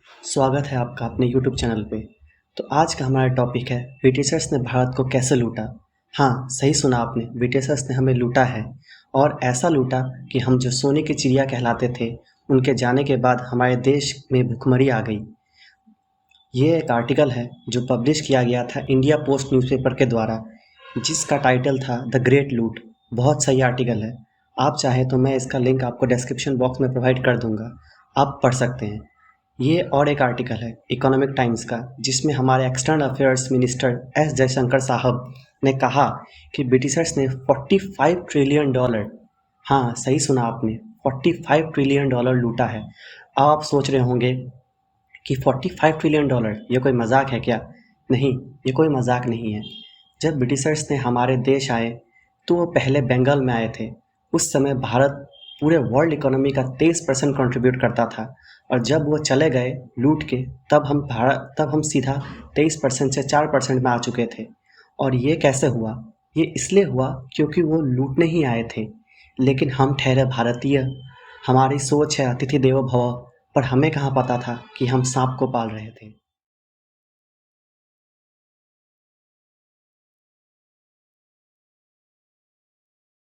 स्वागत है आपका अपने यूट्यूब चैनल पे। तो आज का हमारा टॉपिक है ब्रिटिशर्स ने भारत को कैसे लूटा। हाँ, सही सुना आपने, ब्रिटिशर्स ने हमें लूटा है और ऐसा लूटा कि हम जो सोने की चिड़िया कहलाते थे, उनके जाने के बाद हमारे देश में भुखमरी आ गई। ये एक आर्टिकल है जो पब्लिश किया गया था इंडिया पोस्ट न्यूज़पेपर के द्वारा, जिसका टाइटल था द ग्रेट लूट। बहुत सही आर्टिकल है। आप चाहें तो मैं इसका लिंक आपको डिस्क्रिप्शन बॉक्स में प्रोवाइड कर दूंगा, आप पढ़ सकते हैं। ये और एक आर्टिकल है इकोनॉमिक टाइम्स का, जिसमें हमारे external affairs minister S Jaishankar साहब ने कहा कि ब्रिटिशर्स ने 45 ट्रिलियन डॉलर, हाँ सही सुना आपने, 45 ट्रिलियन डॉलर लूटा है। अब आप सोच रहे होंगे कि 45 ट्रिलियन डॉलर ये कोई मजाक है क्या? नहीं, ये कोई मजाक नहीं है। जब ब्रिटिशर्स ने हमारे देश आए तो वो पहले बंगाल में आए थे। उस समय भारत पूरे वर्ल्ड इकोनॉमी का 23% कंट्रीब्यूट करता था, और जब वो चले गए लूट के, तब हम सीधा 23% से 4% में आ चुके थे। और ये कैसे हुआ? ये इसलिए हुआ क्योंकि वो लूटने ही आए थे, लेकिन हम ठहरे भारतीय। हमारी सोच है अतिथि देवो भव, पर हमें कहाँ पता था कि हम सांप को पाल रहे थे।